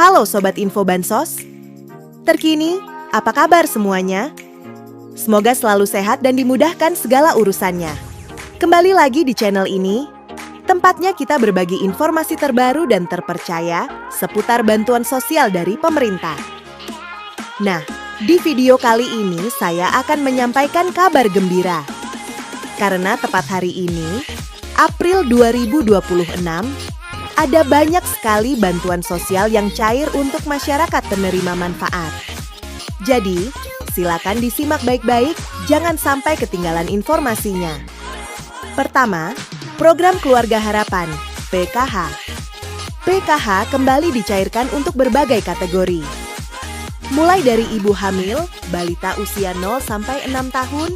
Halo Sobat Info Bansos, terkini, apa kabar semuanya? Semoga selalu sehat dan dimudahkan segala urusannya. Kembali lagi di channel ini, tempatnya kita berbagi informasi terbaru dan terpercaya seputar bantuan sosial dari pemerintah. Nah, di video kali ini saya akan menyampaikan kabar gembira. Karena tepat hari ini, April 2026, ada banyak sekali bantuan sosial yang cair untuk masyarakat penerima manfaat. Jadi, silakan disimak baik-baik, jangan sampai ketinggalan informasinya. Pertama, Program Keluarga Harapan, PKH. PKH kembali dicairkan untuk berbagai kategori. Mulai dari ibu hamil, balita usia 0 sampai 6 tahun,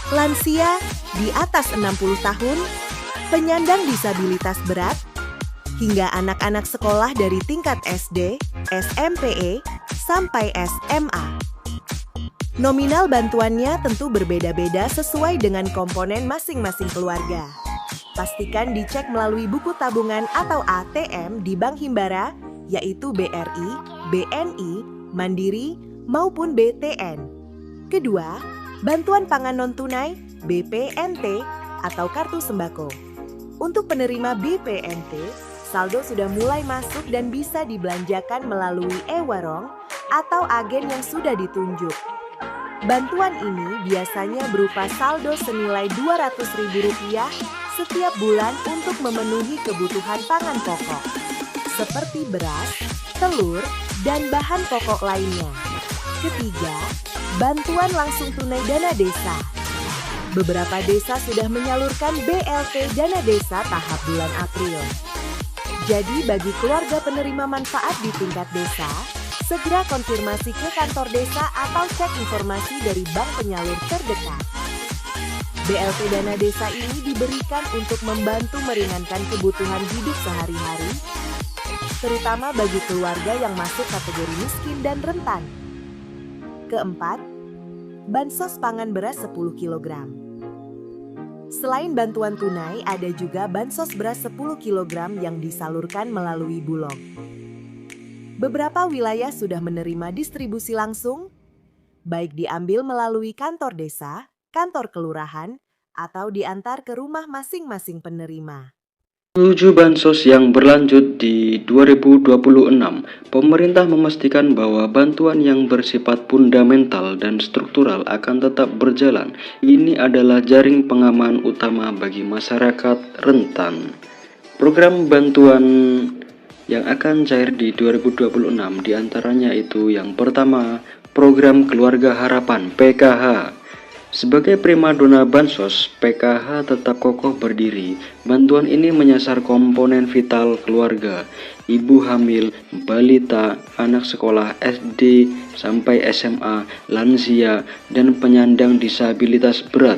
lansia di atas 60 tahun, penyandang disabilitas berat, hingga anak-anak sekolah dari tingkat SD, SMP, sampai SMA. Nominal bantuannya tentu berbeda-beda sesuai dengan komponen masing-masing keluarga. Pastikan dicek melalui buku tabungan atau ATM di Bank Himbara, yaitu BRI, BNI, Mandiri, maupun BTN. Kedua, bantuan pangan non-tunai, BPNT, atau kartu sembako. Untuk penerima BPNT, saldo sudah mulai masuk dan bisa dibelanjakan melalui e-warung atau agen yang sudah ditunjuk. Bantuan ini biasanya berupa saldo senilai Rp200.000 setiap bulan untuk memenuhi kebutuhan pangan pokok, seperti beras, telur, dan bahan pokok lainnya. Ketiga, bantuan langsung tunai dana desa. Beberapa desa sudah menyalurkan BLT dana desa tahap bulan April. Jadi bagi keluarga penerima manfaat di tingkat desa, segera konfirmasi ke kantor desa atau cek informasi dari bank penyalur terdekat. BLT dana desa ini diberikan untuk membantu meringankan kebutuhan hidup sehari-hari, terutama bagi keluarga yang masuk kategori miskin dan rentan. Keempat, bansos pangan beras 10 kg. Selain bantuan tunai, ada juga bansos beras 10 kg yang disalurkan melalui Bulog. Beberapa wilayah sudah menerima distribusi langsung, baik diambil melalui kantor desa, kantor kelurahan, atau diantar ke rumah masing-masing penerima. Menuju bansos yang berlanjut di 2026, pemerintah memastikan bahwa bantuan yang bersifat fundamental dan struktural akan tetap berjalan. Ini adalah jaring pengaman utama bagi masyarakat rentan. Program bantuan yang akan cair di 2026 diantaranya itu yang pertama, Program Keluarga Harapan PKH. Sebagai primadona bansos, PKH tetap kokoh berdiri. Bantuan ini menyasar komponen vital keluarga, ibu hamil, balita, anak sekolah SD sampai SMA, lansia, dan penyandang disabilitas berat.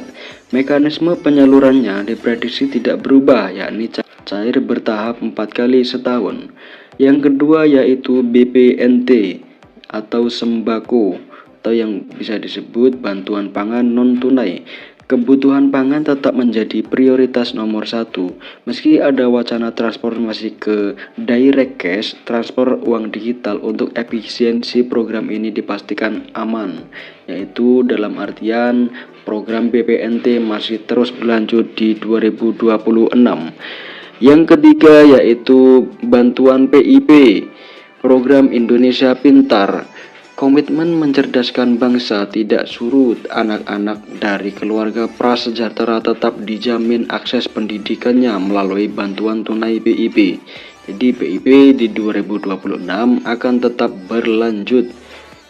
Mekanisme penyalurannya diprediksi tidak berubah, yakni cair bertahap 4 kali setahun. Yang kedua yaitu BPNT atau sembako, atau yang bisa disebut bantuan pangan non-tunai. Kebutuhan pangan tetap menjadi prioritas nomor 1. Meski ada wacana transformasi ke direct cash, transfer uang digital untuk efisiensi program ini dipastikan aman, yaitu dalam artian program BPNT masih terus berlanjut di 2026. Yang ketiga yaitu bantuan PIP, Program Indonesia Pintar. Komitmen mencerdaskan bangsa tidak surut. Anak-anak dari keluarga prasejahtera tetap dijamin akses pendidikannya melalui bantuan tunai PIP. Jadi PIP di 2026 akan tetap berlanjut.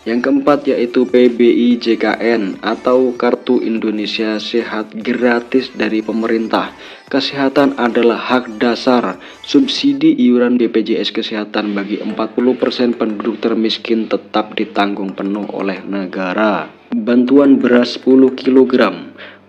Yang keempat yaitu PBIJKN atau Kartu Indonesia Sehat gratis dari pemerintah. Kesehatan adalah hak dasar. Subsidi iuran BPJS Kesehatan bagi 40% penduduk termiskin tetap ditanggung penuh oleh negara. Bantuan beras 10 kg.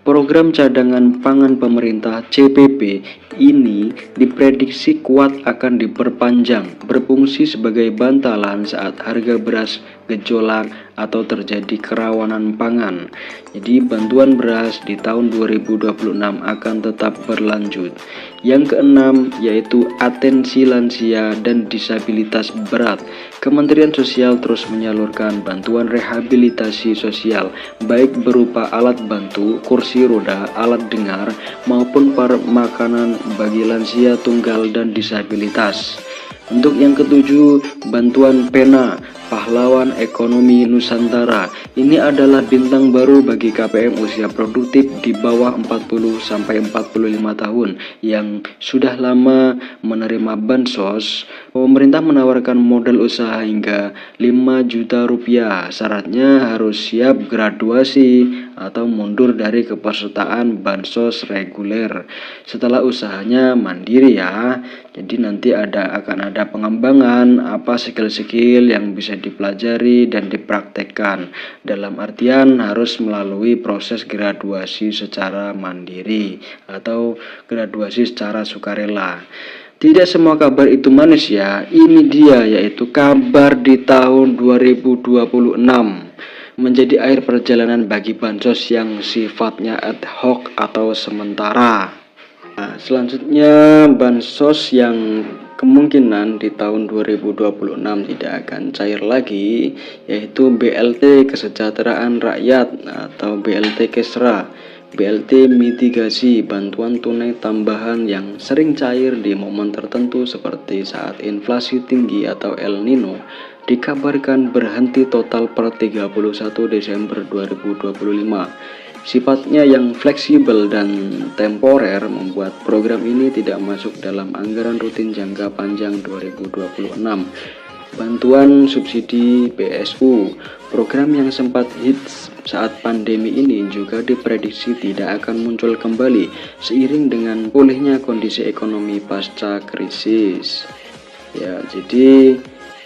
Program cadangan pangan pemerintah CPP ini diprediksi kuat akan diperpanjang, berfungsi sebagai bantalan saat harga beras gejolak atau terjadi kerawanan pangan. Jadi bantuan beras di tahun 2026 akan tetap berlanjut. Yang keenam yaitu atensi lansia dan disabilitas berat. Kementerian Sosial terus menyalurkan bantuan rehabilitasi sosial baik berupa alat bantu, kursi roda, alat dengar maupun makanan bagi lansia tunggal dan disabilitas. Untuk yang ketujuh, bantuan pena pahlawan ekonomi Nusantara. Ini adalah bintang baru bagi KPM usia produktif di bawah 40 sampai 45 tahun yang sudah lama menerima bansos. Pemerintah menawarkan modal usaha hingga 5 juta rupiah. Syaratnya harus siap graduasi atau mundur dari kepesertaan bansos reguler. Setelah usahanya mandiri ya. Jadi nanti akan ada pengembangan apa skill-skill yang bisa dipelajari dan dipraktekkan. Dalam artian harus melalui proses graduasi secara mandiri atau graduasi secara sukarela. Tidak semua kabar itu manis ya. Ini dia yaitu kabar di tahun 2026 menjadi akhir perjalanan bagi bansos yang sifatnya ad hoc atau sementara. Nah, selanjutnya bansos yang kemungkinan di tahun 2026 tidak akan cair lagi yaitu BLT Kesejahteraan Rakyat atau BLT Kesra. BLT mitigasi bantuan tunai tambahan yang sering cair di momen tertentu seperti saat inflasi tinggi atau El Nino dikabarkan berhenti total per 31 Desember 2025. Sifatnya yang fleksibel dan temporer membuat program ini tidak masuk dalam anggaran rutin jangka panjang 2026. Bantuan subsidi BSU, program yang sempat hits saat pandemi ini juga diprediksi tidak akan muncul kembali seiring dengan pulihnya kondisi ekonomi pasca krisis. Ya, jadi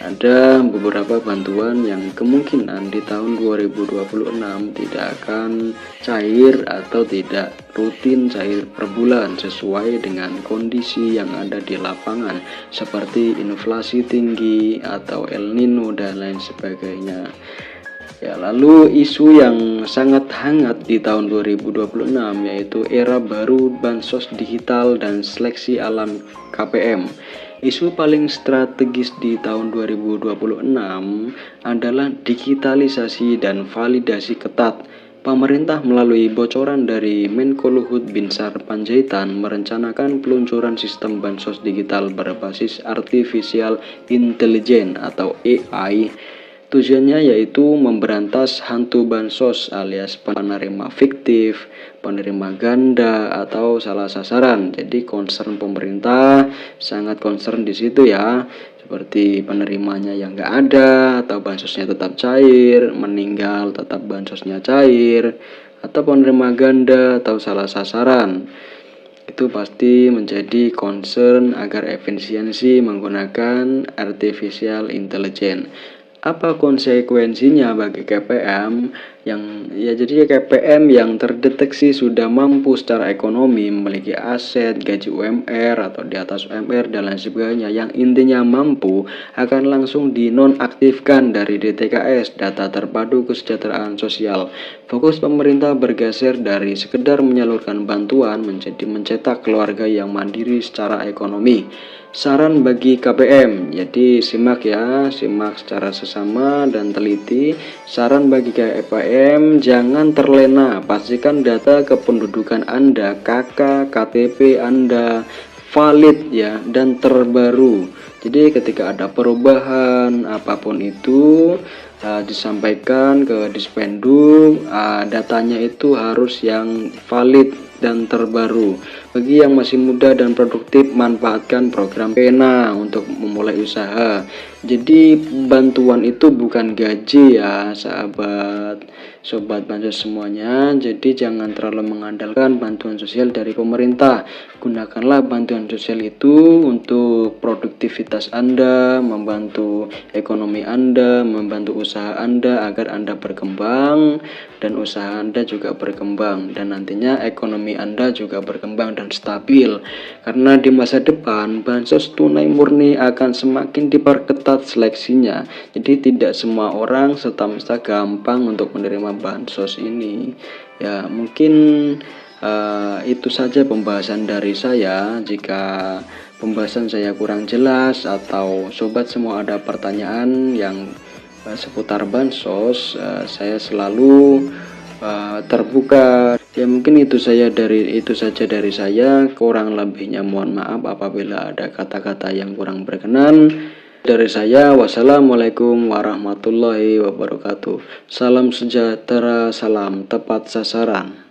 ada beberapa bantuan yang kemungkinan di tahun 2026 tidak akan cair atau tidak rutin cair per bulan sesuai dengan kondisi yang ada di lapangan seperti inflasi tinggi atau El Nino dan lain sebagainya. Ya, lalu isu yang sangat hangat di tahun 2026 yaitu era baru bansos digital dan seleksi alam KPM. Isu paling strategis di tahun 2026 adalah digitalisasi dan validasi ketat. Pemerintah melalui bocoran dari Menko Luhut Binsar Panjaitan merencanakan peluncuran sistem bansos digital berbasis Artificial Intelligence atau AI. Tujuannya yaitu memberantas hantu bansos alias penerima fiktif, penerima ganda atau salah sasaran. Jadi concern pemerintah sangat concern di situ ya, seperti penerimanya yang nggak ada atau bansosnya tetap cair, meninggal tetap bansosnya cair, atau penerima ganda atau salah sasaran. Itu pasti menjadi concern agar efisiensi menggunakan artificial intelligence. Apa konsekuensinya bagi KPM jadi KPM yang terdeteksi sudah mampu secara ekonomi, memiliki aset, gaji UMR atau di atas UMR dan lain sebagainya, yang intinya mampu akan langsung dinonaktifkan dari DTKS, data terpadu kesejahteraan sosial. Fokus pemerintah bergeser dari sekedar menyalurkan bantuan menjadi mencetak keluarga yang mandiri secara ekonomi. Saran bagi KPM, jadi simak secara sesama dan teliti. Saran bagi KPM, jangan terlena, pastikan data kependudukan Anda, KK, KTP Anda valid ya dan terbaru. Jadi ketika ada perubahan apapun itu disampaikan ke Dispenduk, datanya itu harus yang valid dan terbaru. Bagi yang masih muda dan produktif, manfaatkan program Pena untuk memulai usaha. Jadi bantuan itu bukan gaji ya sobat bansos semuanya. Jadi jangan terlalu mengandalkan bantuan sosial dari pemerintah. Gunakanlah bantuan sosial itu untuk produktivitas Anda, membantu ekonomi Anda, membantu usaha Anda agar Anda berkembang dan usaha Anda juga berkembang, dan nantinya ekonomi Anda juga berkembang dan stabil. Karena di masa depan bansos tunai murni akan semakin diperketat seleksinya. Jadi tidak semua orang serta-merta gampang untuk menerima bansos ini. Ya mungkin itu saja pembahasan dari saya. Jika pembahasan saya kurang jelas atau sobat semua ada pertanyaan yang seputar bansos, saya selalu terbuka. Ya mungkin itu saja dari saya. Kurang lebihnya mohon maaf apabila ada kata-kata yang kurang berkenan. Dari saya, wassalamualaikum warahmatullahi wabarakatuh. Salam sejahtera, salam tepat sasaran.